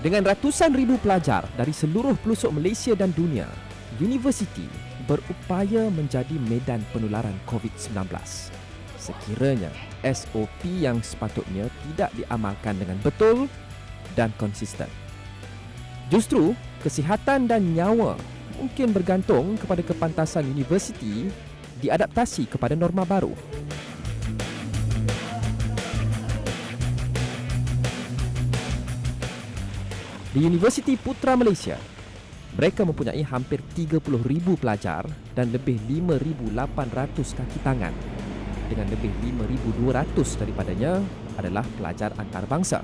Dengan ratusan ribu pelajar dari seluruh pelosok Malaysia dan dunia, universiti berupaya menjadi medan penularan COVID-19. Sekiranya SOP yang sepatutnya tidak diamalkan dengan betul dan konsisten. Justru, kesihatan dan nyawa mungkin bergantung kepada kepantasan universiti diadaptasi kepada norma baru. Di Universiti Putra Malaysia, mereka mempunyai hampir 30,000 pelajar dan lebih 5,800 kaki tangan. Dengan lebih 5,200 daripadanya adalah pelajar antarabangsa.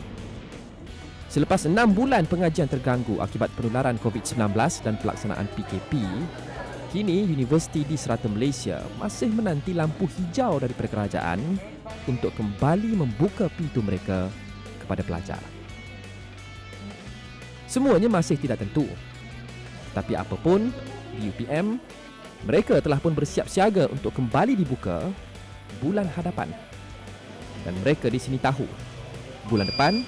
Selepas 6 bulan pengajian terganggu akibat penularan COVID-19 dan pelaksanaan PKP, kini universiti di serata Malaysia masih menanti lampu hijau dari kerajaan untuk kembali membuka pintu mereka kepada pelajar. Semuanya masih tidak tentu. Tapi apapun, di UPM, mereka telah pun bersiap siaga untuk kembali dibuka bulan hadapan. Dan mereka di sini tahu, bulan depan,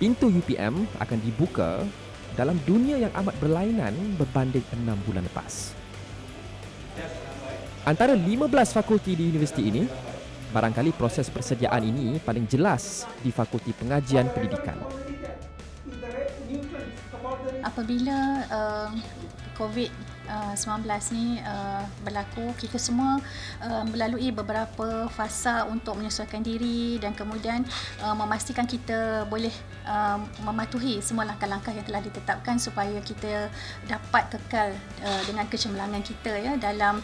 pintu UPM akan dibuka dalam dunia yang amat berlainan berbanding 6 bulan lepas. Antara 15 fakulti di universiti ini, barangkali proses persediaan ini paling jelas di Fakulti Pengajian Pendidikan. Apabila COVID-19 ni berlaku, kita semua melalui beberapa fasa untuk menyesuaikan diri dan kemudian memastikan kita boleh mematuhi semua langkah-langkah yang telah ditetapkan supaya kita dapat kekal dengan kecemerlangan kita ya dalam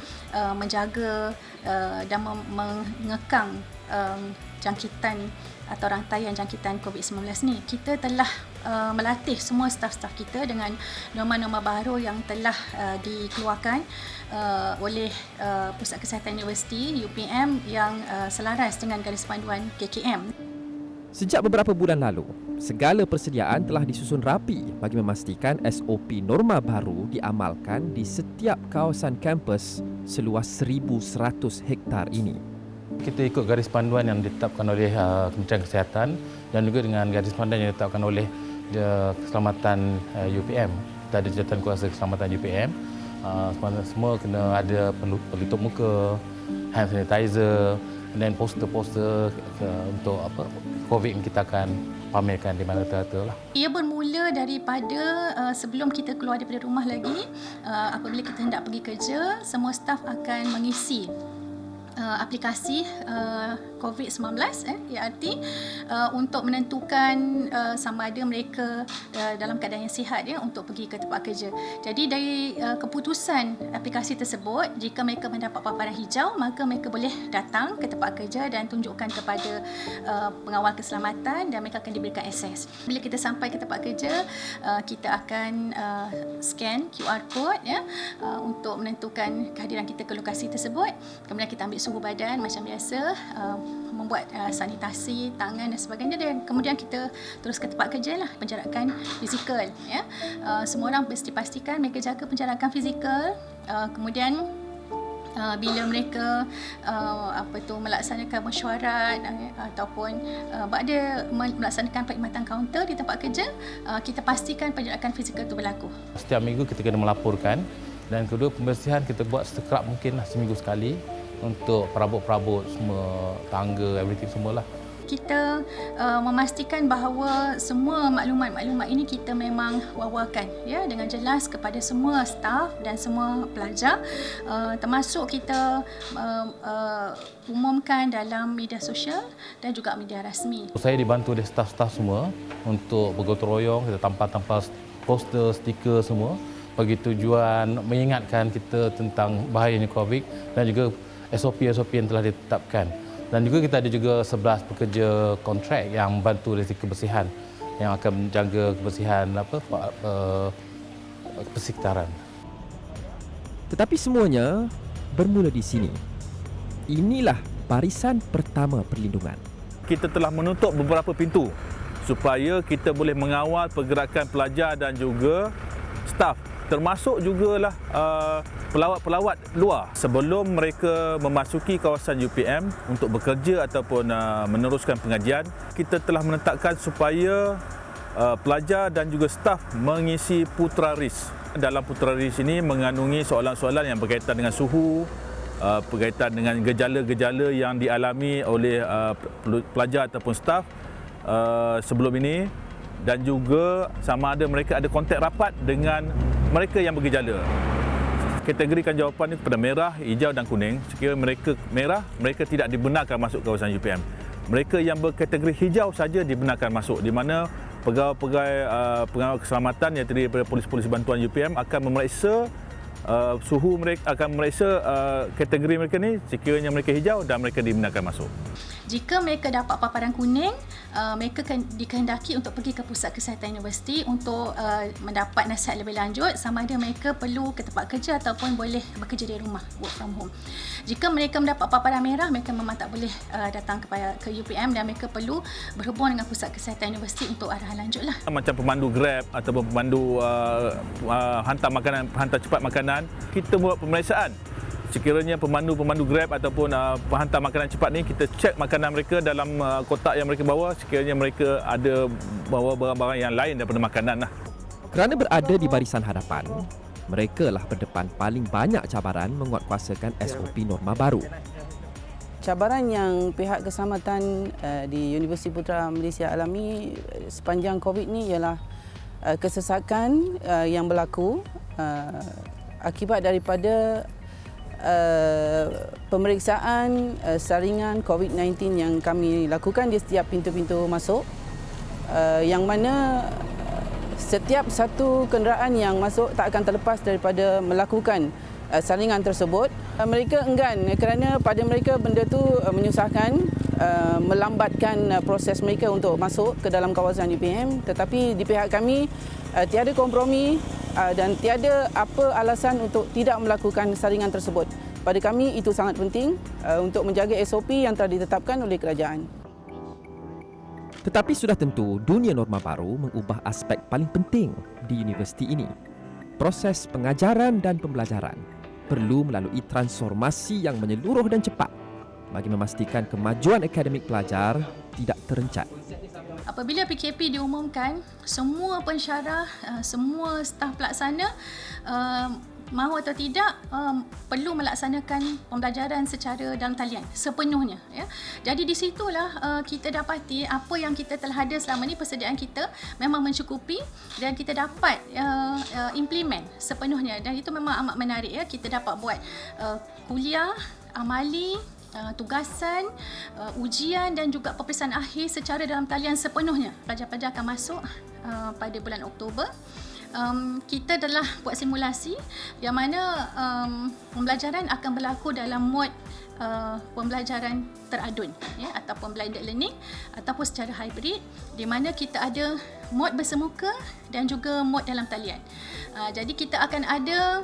menjaga dan mengekang jangkitan atau rantaian jangkitan COVID-19 ni. Kita telah melatih semua staf-staf kita dengan norma-norma baru yang telah dikeluarkan oleh Pusat Kesihatan Universiti UPM yang selaras dengan garis panduan KKM. Sejak beberapa bulan lalu, segala persediaan telah disusun rapi bagi memastikan SOP norma baru diamalkan di setiap kawasan kampus seluas 1,100 hektar ini. Kita ikut garis panduan yang ditetapkan oleh Kementerian Kesihatan dan juga dengan garis panduan yang ditetapkan oleh Keselamatan UPM. Kita ada Jawatankuasa Keselamatan UPM. Semua kena ada pelitup muka, hand sanitizer dan poster-poster untuk COVID yang kita akan pamerkan di mana terata lah. Ia bermula daripada sebelum kita keluar daripada rumah lagi, apabila kita hendak pergi kerja, semua staf akan mengisi aplikasi COVID-19 ART untuk menentukan sama ada mereka dalam keadaan yang sihat untuk pergi ke tempat kerja. Jadi dari keputusan aplikasi tersebut, jika mereka mendapat paparan hijau, maka mereka boleh datang ke tempat kerja dan tunjukkan kepada pengawal keselamatan dan mereka akan diberikan akses. Bila kita sampai ke tempat kerja, kita akan scan QR code untuk menentukan kehadiran kita ke lokasi tersebut. Kemudian kita ambil suhu badan macam biasa, membuat sanitasi tangan dan sebagainya, dan kemudian kita terus ke tempat kerja lah, penjarakan fizikal semua orang mesti pastikan mereka jaga penjarakan fizikal. Kemudian bila mereka melaksanakan mesyuarat ataupun ada melaksanakan perkhidmatan kaunter di tempat kerja, kita pastikan penjarakan fizikal itu berlaku. Setiap minggu kita kena melaporkan, dan kedua pembersihan kita buat sekerap mungkin seminggu sekali untuk perabot-perabot semua, tangga, everything semualah. Kita memastikan bahawa semua maklumat-maklumat ini kita memang wawarkan dengan jelas kepada semua staf dan semua pelajar, termasuk kita umumkan dalam media sosial dan juga media rasmi. Saya dibantu oleh staf-staf semua untuk bergotong royong, kita tampal-tampal poster, stiker semua bagi tujuan mengingatkan kita tentang bahayanya COVID dan juga SOP-SOP yang telah ditetapkan. Dan juga kita ada juga 11 pekerja kontrak yang membantu dari kebersihan, yang akan menjaga kebersihan persekitaran. Tetapi semuanya bermula di sini. Inilah barisan pertama perlindungan. Kita telah menutup beberapa pintu supaya kita boleh mengawal pergerakan pelajar dan juga staf, termasuk jugalah pelawat-pelawat luar sebelum mereka memasuki kawasan UPM untuk bekerja ataupun meneruskan pengajian. Kita telah menetapkan supaya pelajar dan juga staf mengisi Putra RIS. Dalam Putra RIS ini mengandungi soalan-soalan yang berkaitan dengan suhu, berkaitan dengan gejala-gejala yang dialami oleh pelajar ataupun staf sebelum ini, dan juga sama ada mereka ada kontak rapat dengan mereka yang bergejala. Kategorikan jawapan ini kepada merah, hijau dan kuning. Sekiranya mereka merah, mereka tidak dibenarkan masuk kawasan UPM. Mereka yang berkategori hijau saja dibenarkan masuk, di mana pegawai keselamatan yang terdiri daripada polis-polis bantuan UPM akan memeriksa suhu mereka, akan memeriksa kategori mereka ni sekiranya mereka hijau dan mereka dibenarkan masuk. Jika mereka dapat paparan kuning, mereka dikehendaki untuk pergi ke pusat kesihatan universiti untuk mendapat nasihat lebih lanjut sama ada mereka perlu ke tempat kerja ataupun boleh bekerja di rumah, work from home. Jika mereka mendapat paparan merah, mereka memang tak boleh datang ke UPM dan mereka perlu berhubung dengan pusat kesihatan universiti untuk arahan lanjut lah. Macam pemandu Grab ataupun pemandu hantar cepat makanan, kita buat pemeriksaan. Sekiranya pemandu Grab ataupun penghantar makanan cepat ni, kita cek makanan mereka dalam kotak yang mereka bawa, sekiranya mereka ada bawa barang-barang yang lain daripada makanan lah. Kerana berada di barisan hadapan, mereka lah berdepan paling banyak cabaran menguatkuasakan SOP norma baru. Cabaran yang pihak keselamatan di Universiti Putra Malaysia alami sepanjang COVID ni ialah kesesakan yang berlaku akibat daripada pemeriksaan saringan COVID-19 yang kami lakukan di setiap pintu-pintu masuk, yang mana setiap satu kenderaan yang masuk tak akan terlepas daripada melakukan saringan tersebut. Mereka enggan kerana pada mereka benda tu menyusahkan, melambatkan proses mereka untuk masuk ke dalam kawasan UPM, tetapi di pihak kami tiada kompromi dan tiada apa alasan untuk tidak melakukan saringan tersebut. Pada kami itu sangat penting untuk menjaga SOP yang telah ditetapkan oleh kerajaan. Tetapi sudah tentu dunia norma baru mengubah aspek paling penting di universiti ini. Proses pengajaran dan pembelajaran perlu melalui transformasi yang menyeluruh dan cepat bagi memastikan kemajuan akademik pelajar tidak terencat. Apabila PKP diumumkan, semua pensyarah, semua staf pelaksana mahu atau tidak perlu melaksanakan pembelajaran secara dalam talian sepenuhnya, ya. Jadi di situlah kita dapati apa yang kita telah ada selama ni, persediaan kita memang mencukupi dan kita dapat implement sepenuhnya, dan itu memang amat menarik, ya. Kita dapat buat kuliah, amali, tugasan, ujian dan juga peperiksaan akhir secara dalam talian sepenuhnya. Pelajar-pelajar akan masuk pada bulan Oktober. Kita telah buat simulasi yang mana pembelajaran akan berlaku dalam mod pembelajaran teradun, ya, ataupun blended learning ataupun secara hybrid, di mana kita ada mod bersemuka dan juga mod dalam talian. Jadi kita akan ada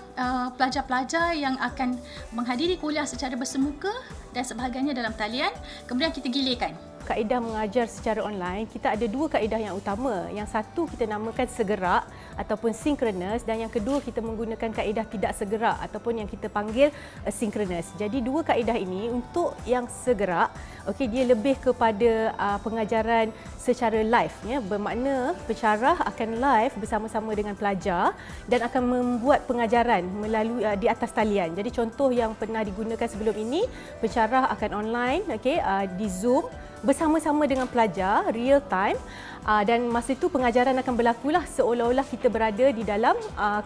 pelajar-pelajar yang akan menghadiri kuliah secara bersemuka dan sebahagiannya dalam talian, kemudian kita gilirkan. Kaedah mengajar secara online, kita ada dua kaedah yang utama. Yang satu kita namakan segerak ataupun synchronous, dan yang kedua kita menggunakan kaedah tidak segerak ataupun yang kita panggil asynchronous. Jadi dua kaedah ini untuk yang segerak, okey, dia lebih kepada pengajaran secara live, ya, bermakna pensyarah akan live bersama-sama dengan pelajar dan akan membuat pengajaran melalui di atas talian. Jadi contoh yang pernah digunakan sebelum ini, pensyarah akan online, okey, di Zoom bersama-sama dengan pelajar real time, dan masa itu pengajaran akan berlakulah seolah-olah kita berada di dalam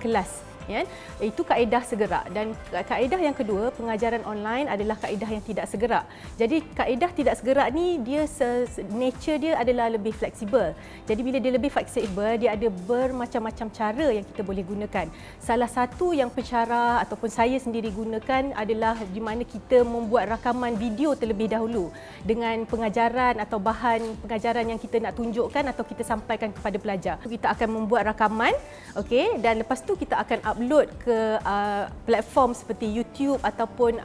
kelas. Ya, itu kaedah segerak. Dan kaedah yang kedua, pengajaran online adalah kaedah yang tidak segerak. Jadi kaedah tidak segerak ni dia nature dia adalah lebih fleksibel. Jadi bila dia lebih fleksibel, dia ada bermacam-macam cara yang kita boleh gunakan. Salah satu yang pensyarah ataupun saya sendiri gunakan adalah di mana kita membuat rakaman video terlebih dahulu dengan pengajaran atau bahan pengajaran yang kita nak tunjukkan atau kita sampaikan kepada pelajar. Kita akan membuat rakaman, okey, dan lepas tu kita akan upload ke platform seperti YouTube ataupun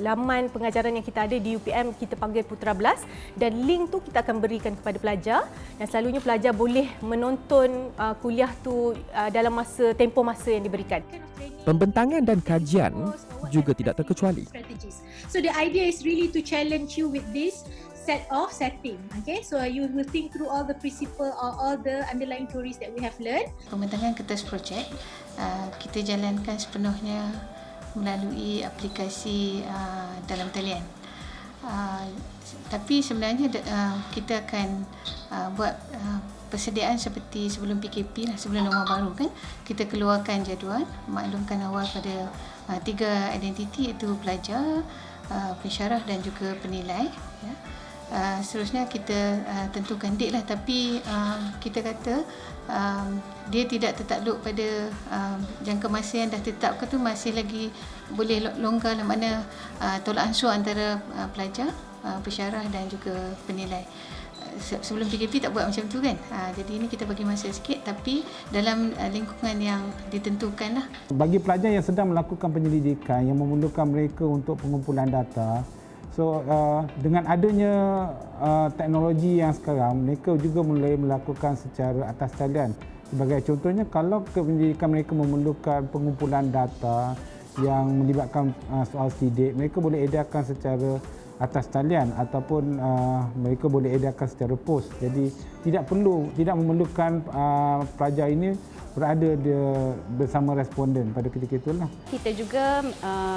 laman pengajaran yang kita ada di UPM, kita panggil Putra Blast, dan link tu kita akan berikan kepada pelajar, dan selalunya pelajar boleh menonton kuliah tu dalam tempoh masa yang diberikan. Pembentangan dan kajian juga tidak terkecuali. So the idea is really to challenge you with this set of setting. Okay, so you will think through all the principle or all the underlying theories that we have learned. Pembentangan kertas projek kita jalankan sepenuhnya melalui aplikasi dalam talian. Tapi sebenarnya kita akan buat persediaan seperti sebelum PKP lah, sebelum norma baru kan. Kita keluarkan jadual, maklumkan awal pada 3 identiti, iaitu pelajar, pensyarah dan juga penilai. Ya. Seterusnya kita tentukan date lah, tapi kita kata dia tidak tertakluk pada jangka masa yang dah ditetapkan tu, masih lagi boleh longgar lah, mana tolak ansur antara pelajar, pensyarah dan juga penilai. Sebelum PKP tak buat macam tu kan. Jadi ini kita bagi masa sikit, tapi dalam lingkungan yang ditentukan lah. Bagi pelajar yang sedang melakukan penyelidikan yang memerlukan mereka untuk pengumpulan data, so dengan adanya teknologi yang sekarang, mereka juga mulai melakukan secara atas talian. Sebagai contohnya, kalau penyelidikan mereka memerlukan pengumpulan data yang melibatkan soal sidik, mereka boleh edarkan secara atas talian ataupun mereka boleh edarkan secara pos. Jadi tidak memerlukan pelajar ini berada bersama responden pada ketika itulah. Kita juga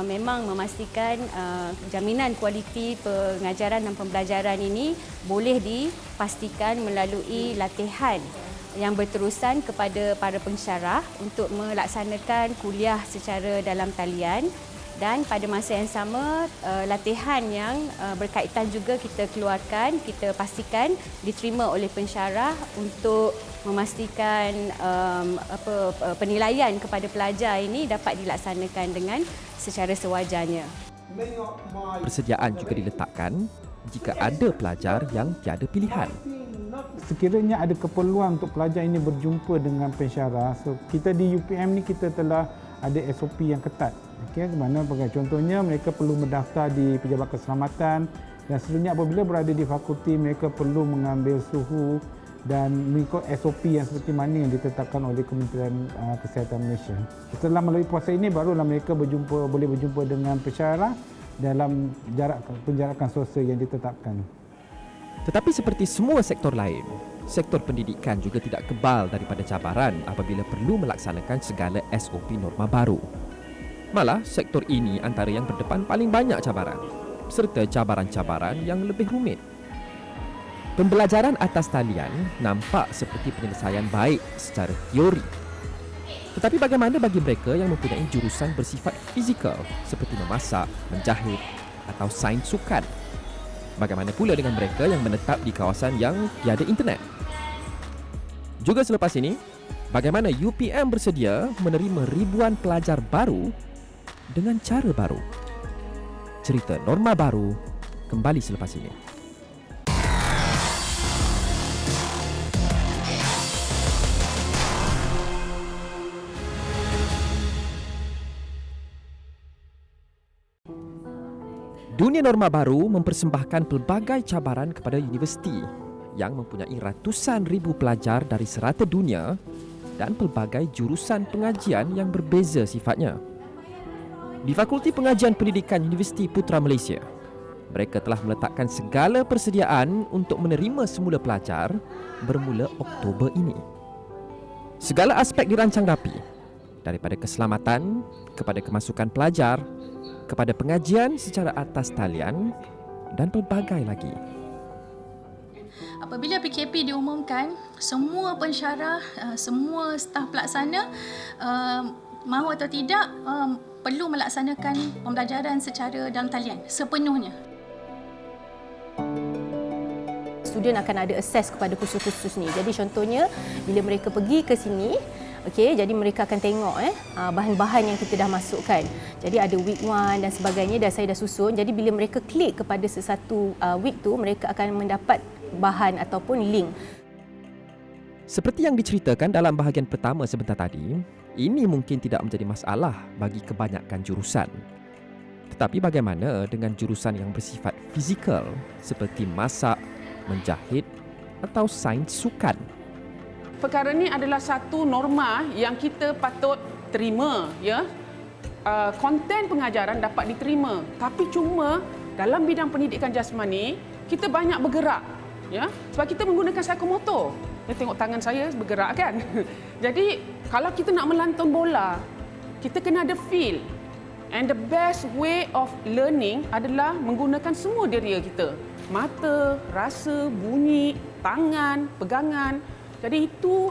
memang memastikan jaminan kualiti pengajaran dan pembelajaran ini boleh dipastikan melalui latihan yang berterusan kepada para pensyarah untuk melaksanakan kuliah secara dalam talian. Dan pada masa yang sama, latihan yang berkaitan juga kita keluarkan, kita pastikan diterima oleh pensyarah untuk memastikan penilaian kepada pelajar ini dapat dilaksanakan dengan secara sewajarnya. Persediaan juga diletakkan jika ada pelajar yang tiada pilihan. Sekiranya ada keperluan untuk pelajar ini berjumpa dengan pensyarah, so kita di UPM ni kita telah ada SOP yang ketat. Okay, mana contohnya mereka perlu mendaftar di Pejabat Keselamatan dan seterusnya. Apabila berada di fakulti, mereka perlu mengambil suhu dan mengikut SOP yang seperti mana yang ditetapkan oleh Kementerian Kesihatan Malaysia. Setelah melalui proses ini, barulah mereka boleh berjumpa dengan pensyarah dalam penjarakan sosial yang ditetapkan. Tetapi seperti semua sektor lain, sektor pendidikan juga tidak kebal daripada cabaran apabila perlu melaksanakan segala SOP norma baru. Malah, sektor ini antara yang berdepan paling banyak cabaran, serta cabaran-cabaran yang lebih rumit. Pembelajaran atas talian nampak seperti penyelesaian baik secara teori. Tetapi bagaimana bagi mereka yang mempunyai jurusan bersifat fizikal seperti memasak, menjahit atau sains sukan? Bagaimana pula dengan mereka yang menetap di kawasan yang tiada internet? Juga selepas ini, bagaimana UPM bersedia menerima ribuan pelajar baru dengan cara baru? Cerita norma baru kembali selepas ini. Dunia norma baru mempersembahkan pelbagai cabaran kepada universiti yang mempunyai ratusan ribu pelajar dari serata dunia dan pelbagai jurusan pengajian yang berbeza sifatnya. Di Fakulti Pengajian Pendidikan Universiti Putra Malaysia, mereka telah meletakkan segala persediaan untuk menerima semula pelajar bermula Oktober ini. Segala aspek dirancang rapi, daripada keselamatan kepada kemasukan pelajar, kepada pengajian secara atas talian dan pelbagai lagi. Apabila PKP diumumkan, semua pensyarah, semua staf pelaksana mahu atau tidak perlu melaksanakan pembelajaran secara dalam talian sepenuhnya. Student akan ada akses kepada kursus-kursus ni. Jadi contohnya bila mereka pergi ke sini, okey, jadi mereka akan tengok bahan-bahan yang kita dah masukkan. Jadi ada week 1 dan sebagainya dah saya dah susun. Jadi bila mereka klik kepada sesuatu week tu, mereka akan mendapat bahan ataupun link. Seperti yang diceritakan dalam bahagian pertama sebentar tadi, ini mungkin tidak menjadi masalah bagi kebanyakan jurusan. Tetapi bagaimana dengan jurusan yang bersifat fizikal seperti masak, menjahit atau sains sukan? Perkara ini adalah satu norma yang kita patut terima, ya. Konten pengajaran dapat diterima, tapi cuma dalam bidang pendidikan jasmani, kita banyak bergerak. Ya, sebab kita menggunakan psikomotor. Ya, tengok tangan saya bergerak kan. Jadi, kalau kita nak melantun bola, kita kena ada feel. And the best way of learning adalah menggunakan semua deria kita. Mata, rasa, bunyi, tangan, pegangan. Jadi itu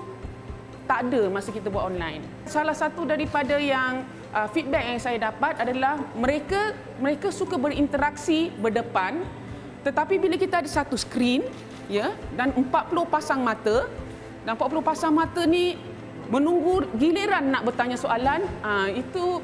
tak ada masa kita buat online. Salah satu daripada yang feedback yang saya dapat adalah mereka suka berinteraksi berdepan, tetapi bila kita ada satu skrin, ya, dan 40 pasang mata, dan 40 pasang mata ni menunggu giliran nak bertanya soalan, itu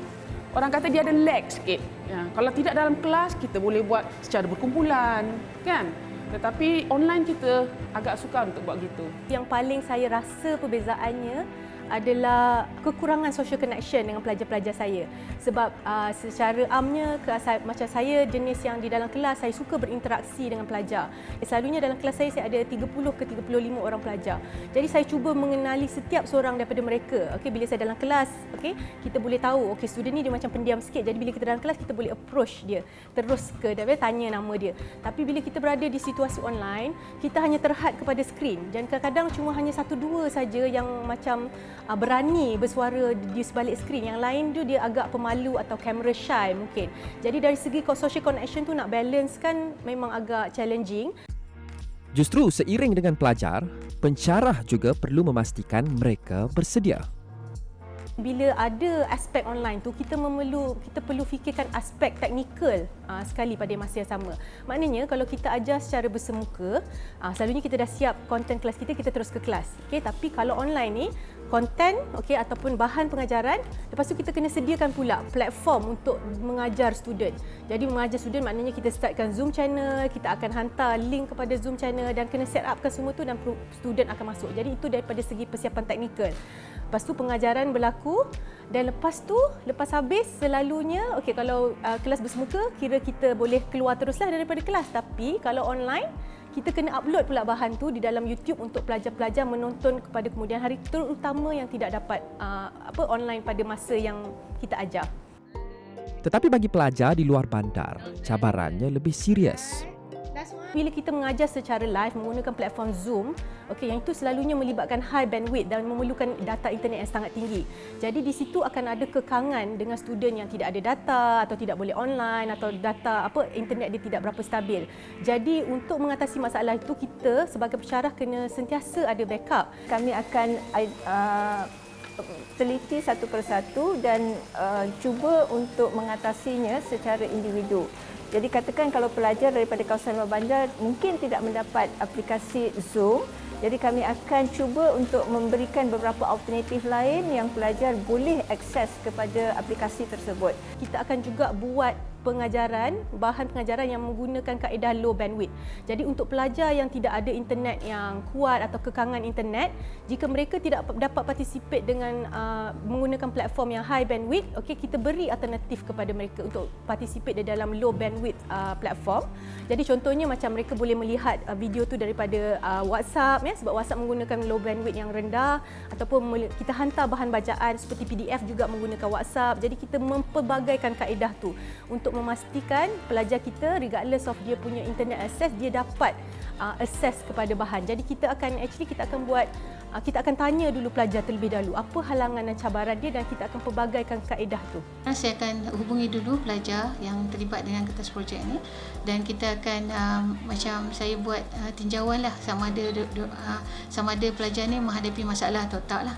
orang kata dia ada lag sikit. Ya, kalau tidak dalam kelas, kita boleh buat secara berkumpulan, kan? Tetapi online kita agak sukar untuk buat gitu. Yang paling saya rasa perbezaannya adalah kekurangan social connection dengan pelajar-pelajar saya. Sebab secara amnya, macam saya jenis yang di dalam kelas, saya suka berinteraksi dengan pelajar. Selalunya dalam kelas saya ada 30 ke 35 orang pelajar. Jadi saya cuba mengenali setiap seorang daripada mereka. Okay, bila saya dalam kelas, okay, kita boleh tahu, okay, student ni dia macam pendiam sikit. Jadi bila kita dalam kelas, kita boleh approach dia. Terus ke dia, tanya nama dia. Tapi bila kita berada di situasi online, kita hanya terhad kepada skrin. Dan kadang-kadang cuma hanya 1-2 saja yang macam berani bersuara di sebalik skrin. Yang lain tu dia agak pemalu atau camera shy mungkin. Jadi dari segi social connection tu nak balance kan memang agak challenging. Justru seiring dengan pelajar, pensyarah juga perlu memastikan mereka bersedia. Bila ada aspek online tu, kita perlu fikirkan aspek teknikal sekali pada masa yang sama. Maknanya kalau kita ajar secara bersemuka, selalunya kita dah siap konten kelas kita terus ke kelas. Okay? Tapi kalau online ni, konten ataupun bahan pengajaran, lepas tu kita kena sediakan pula platform untuk mengajar student. Jadi mengajar student maknanya kita startkan Zoom channel, kita akan hantar link kepada Zoom channel dan kena set upkan semua tu dan student akan masuk. Jadi itu daripada segi persiapan teknikal. Lepas tu pengajaran berlaku dan lepas habis selalunya kalau kelas bersemuka kira kita boleh keluar teruslah daripada kelas. Tapi kalau online kita kena upload pula bahan tu di dalam YouTube untuk pelajar-pelajar menonton kepada kemudian hari, terutama yang tidak dapat online pada masa yang kita ajar. Tetapi bagi pelajar di luar bandar, cabarannya lebih serius. Bila kita mengajar secara live menggunakan platform Zoom, yang itu selalunya melibatkan high bandwidth dan memerlukan data internet yang sangat tinggi. Jadi di situ akan ada kekangan dengan student yang tidak ada data atau tidak boleh online atau data internet dia tidak berapa stabil. Jadi untuk mengatasi masalah itu, kita sebagai pensyarah kena sentiasa ada backup. Kami akan teliti satu persatu dan cuba untuk mengatasinya secara individu. Jadi katakan kalau pelajar daripada kawasan luar bandar mungkin tidak mendapat aplikasi Zoom, jadi kami akan cuba untuk memberikan beberapa alternatif lain yang pelajar boleh akses kepada aplikasi tersebut. Kita akan juga buat bahan pengajaran yang menggunakan kaedah low bandwidth. Jadi untuk pelajar yang tidak ada internet yang kuat atau kekangan internet, jika mereka tidak dapat participate dengan menggunakan platform yang high bandwidth, kita beri alternatif kepada mereka untuk participate di dalam low bandwidth platform. Jadi contohnya macam mereka boleh melihat video tu daripada WhatsApp, sebab WhatsApp menggunakan low bandwidth yang rendah, ataupun kita hantar bahan bacaan seperti PDF juga menggunakan WhatsApp. Jadi kita mempelbagaikan kaedah tu untuk memastikan pelajar kita regardless of dia punya internet access, dia dapat access kepada bahan. Jadi kita akan tanya dulu pelajar terlebih dahulu apa halangan dan cabaran dia dan kita akan pelbagaikan kaedah tu. Saya akan hubungi dulu pelajar yang terlibat dengan kertas projek ini dan kita akan macam saya buat tinjauan lah sama ada pelajar ni menghadapi masalah atau tak lah.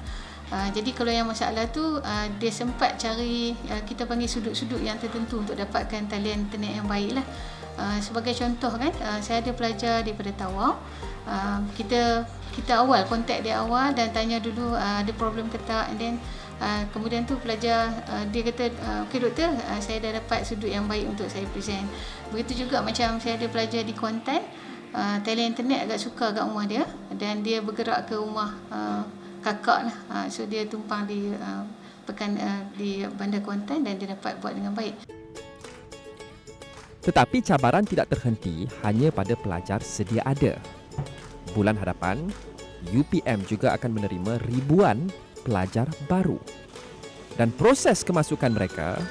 Jadi kalau yang masalah tu dia sempat cari kita panggil sudut-sudut yang tertentu untuk dapatkan talian internet yang baik lah. Sebagai contoh kan, saya ada pelajar daripada Tawau. Kita awal kontak dia awal dan tanya dulu ada problem ke tak, and then kemudian tu pelajar dia kata okey doktor, saya dah dapat sudut yang baik untuk saya present. Begitu juga macam saya ada pelajar di Kuantan, talian internet agak sukar kat rumah dia dan dia bergerak ke rumah kakak lah. So dia tumpang di di Bandar Kuantan dan dia dapat buat dengan baik. Tetapi cabaran tidak terhenti hanya pada pelajar sedia ada. Bulan hadapan, UPM juga akan menerima ribuan pelajar baru. Dan proses kemasukan mereka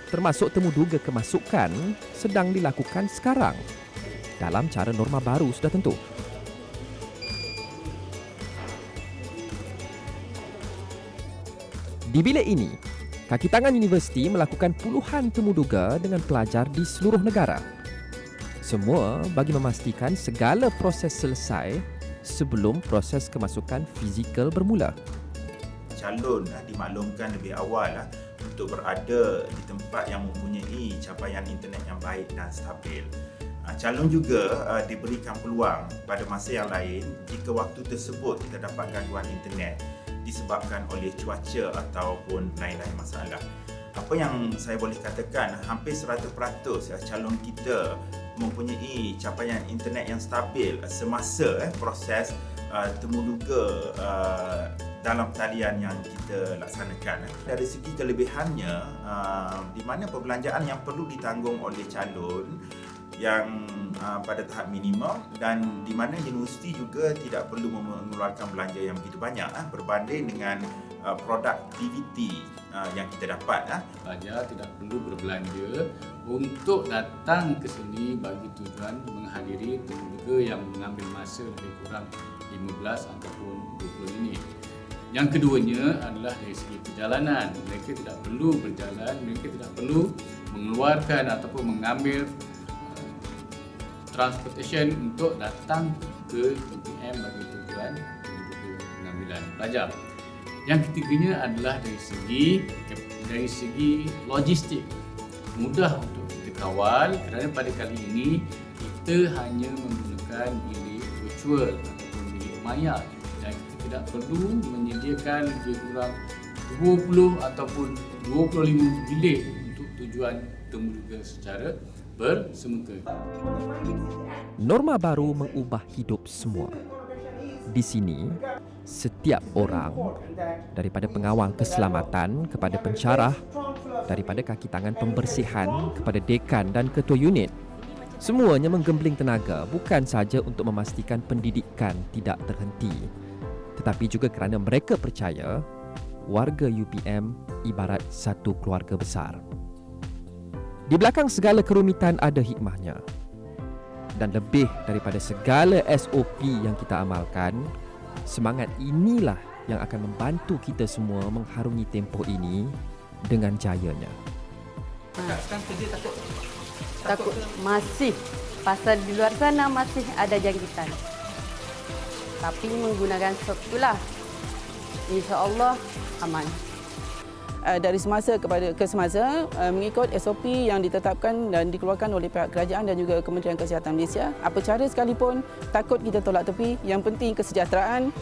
termasuk temuduga kemasukan sedang dilakukan sekarang dalam cara norma baru sudah tentu. Di bilik ini, kaki tangan universiti melakukan puluhan temuduga dengan pelajar di seluruh negara. Semua bagi memastikan segala proses selesai sebelum proses kemasukan fizikal bermula. Calon dimaklumkan lebih awal untuk berada di tempat yang mempunyai capaian internet yang baik dan stabil. Calon juga diberikan peluang pada masa yang lain jika waktu tersebut kita dapat gangguan internet disebabkan oleh cuaca ataupun lain-lain masalah. Apa yang saya boleh katakan, hampir 100% calon kita mempunyai capaian internet yang stabil semasa proses temuduga dalam talian yang kita laksanakan. Dari segi kelebihannya, di mana perbelanjaan yang perlu ditanggung oleh calon yang pada tahap minimum dan di mana universiti juga tidak perlu mengeluarkan belanja yang begitu banyak berbanding dengan produktiviti yang kita dapat. Pelajar tidak perlu berbelanja untuk datang ke sini bagi tujuan menghadiri temuduga yang mengambil masa lebih kurang 15 ataupun 20 minit. Yang keduanya adalah dari segi perjalanan. Mereka tidak perlu berjalan, mereka tidak perlu mengeluarkan ataupun mengambil transportation untuk datang ke UPM bagi tujuan pengambilan pelajar. Yang ketiganya adalah dari segi logistik. Mudah untuk kita kawal kerana pada kali ini kita hanya menggunakan bilik virtual ataupun bilik maya dan kita tidak perlu menyediakan lebih kurang 20 ataupun 25 bilik untuk tujuan temuduga secara bersemuka. Norma baru mengubah hidup semua. Di sini, setiap orang, daripada pengawal keselamatan kepada pensyarah, daripada kaki tangan pembersihan kepada dekan dan ketua unit, semuanya menggembling tenaga bukan sahaja untuk memastikan pendidikan tidak terhenti, tetapi juga kerana mereka percaya warga UPM ibarat satu keluarga besar. Di belakang segala kerumitan ada hikmahnya. Dan lebih daripada segala SOP yang kita amalkan, semangat inilah yang akan membantu kita semua mengharungi tempoh ini dengan jayanya. Takut masih. Pasal di luar sana masih ada jangkitan. Tapi menggunakan swab itulah, insya-Allah aman. Dari semasa ke semasa mengikut SOP yang ditetapkan dan dikeluarkan oleh pihak kerajaan dan juga Kementerian Kesihatan Malaysia. Apa cara sekalipun, takut kita tolak tepi. Yang penting kesejahteraan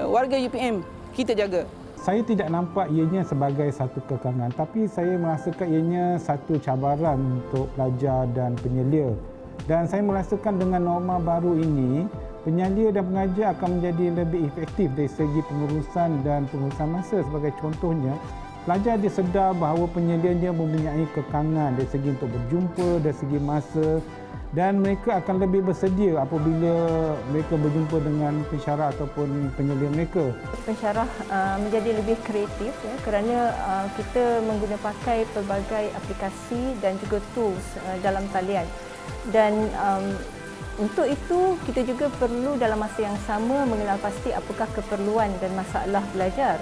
warga UPM kita jaga. Saya tidak nampak ianya sebagai satu kekangan, tapi saya merasakan ianya satu cabaran untuk pelajar dan penyelia. Dan saya merasakan dengan norma baru ini, penyelia dan pengajar akan menjadi lebih efektif dari segi pengurusan dan pengurusan masa. Sebagai contohnya, pelajar dia sedar bahawa penyelia dia mempunyai kekangan dari segi untuk berjumpa, dari segi masa, dan mereka akan lebih bersedia apabila mereka berjumpa dengan pensyarah ataupun penyelia mereka. Pensyarah menjadi lebih kreatif kerana kita pakai pelbagai aplikasi dan juga tools dalam talian. Dan untuk itu, kita juga perlu dalam masa yang sama mengenal pasti apakah keperluan dan masalah belajar.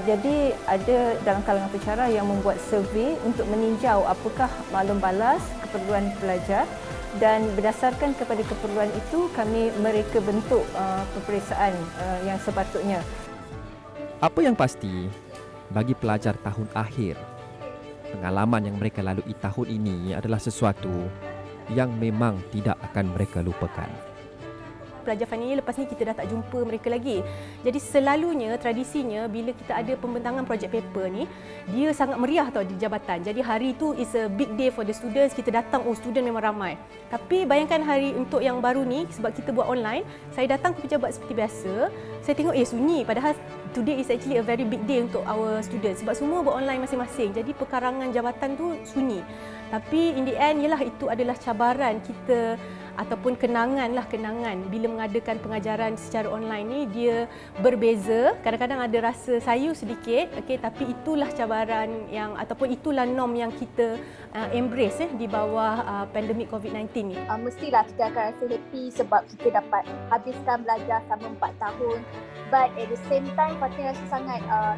Jadi ada dalam kalangan pensyarah yang membuat survey untuk meninjau apakah maklum balas keperluan pelajar dan berdasarkan kepada keperluan itu mereka bentuk peperiksaan yang sepatutnya. Apa yang pasti, bagi pelajar tahun akhir, pengalaman yang mereka lalui tahun ini adalah sesuatu yang memang tidak akan mereka lupakan. Pelajar final year lepas ni kita dah tak jumpa mereka lagi. Jadi selalunya, tradisinya bila kita ada pembentangan projek paper ni, dia sangat meriah tau di jabatan. Jadi hari tu is a big day for the students. Kita datang, student memang ramai. Tapi bayangkan hari untuk yang baru ni, sebab kita buat online, saya datang ke pejabat seperti biasa, saya tengok sunyi. Padahal today is actually a very big day untuk our students. Sebab semua buat online masing-masing. Jadi perkarangan jabatan tu sunyi. Tapi in the end, ialah itu adalah cabaran kita ataupun kenangan bila mengadakan pengajaran secara online ni dia berbeza. Kadang-kadang ada rasa sayu sedikit, okey, tapi itulah cabaran yang ataupun itulah norm yang kita embrace di bawah pandemik COVID-19 ni. Mestilah kita akan rasa happy sebab kita dapat habiskan belajar selama 4 tahun. But at the same time, Fatin rasa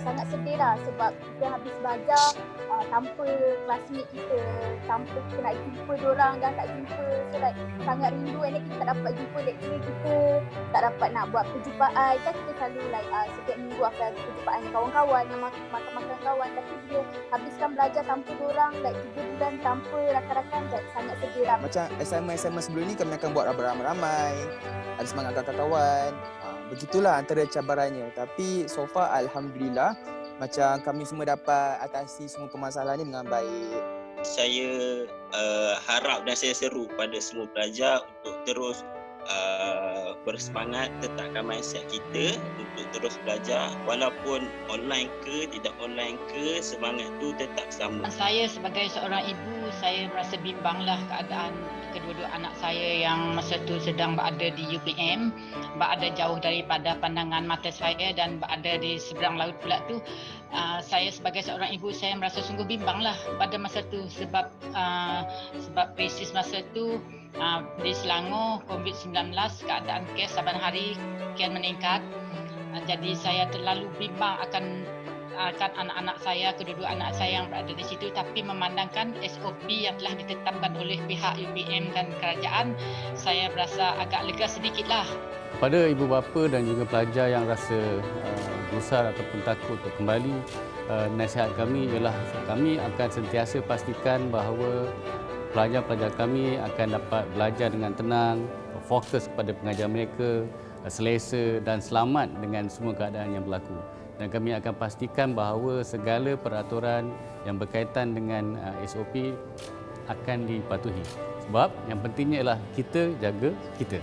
sangat sedih lah sebab kita habis belajar tanpa classmate kita, tanpa kita nak jumpa diorang, dah tak jumpa. So like sangat rindu, and then kita tak dapat jumpa lecturer kita, tak dapat nak buat perjumpaan. Kan kita selalu like setiap minggu akan ada perjumpaan dengan kawan-kawan, yang makan-makan kawan. Tapi bila habiskan belajar tanpa diorang, like 3 bulan tanpa rakan-rakan, sangat sedih lah. Macam assignment sebelum ni kami akan buat beramai-ramai, ada semangat kawan-kawan. Begitulah antara cabarannya. Tapi so far alhamdulillah macam kami semua dapat atasi semua permasalahan ni dengan baik. Saya harap dan saya seru pada semua pelajar untuk terus bersemangat, tetapkan mindset kita untuk terus belajar walaupun online ke tidak online ke, semangat tu tetap sama. Saya sebagai seorang ibu, saya merasa bimbanglah keadaan kedua-dua anak saya yang masa tu sedang berada di UPM, berada jauh daripada pandangan mata saya dan berada di seberang laut pula tu. Saya sebagai seorang ibu, saya merasa sungguh bimbanglah pada masa tu sebab krisis masa tu di Selangor COVID-19 keadaan kes saban hari kian meningkat. Jadi saya terlalu bimbang akan anak-anak saya, kedua-dua anak saya yang berada di situ, tapi memandangkan SOP yang telah ditetapkan oleh pihak UPM dan kerajaan, saya berasa agak lega sedikitlah. Pada ibu bapa dan juga pelajar yang rasa gusar ataupun takut untuk kembali, nasihat kami ialah kami akan sentiasa pastikan bahawa pelajar-pelajar kami akan dapat belajar dengan tenang, fokus kepada pengajaran mereka, selesa dan selamat dengan semua keadaan yang berlaku. Dan kami akan pastikan bahawa segala peraturan yang berkaitan dengan SOP akan dipatuhi. Sebab yang pentingnya ialah kita jaga kita.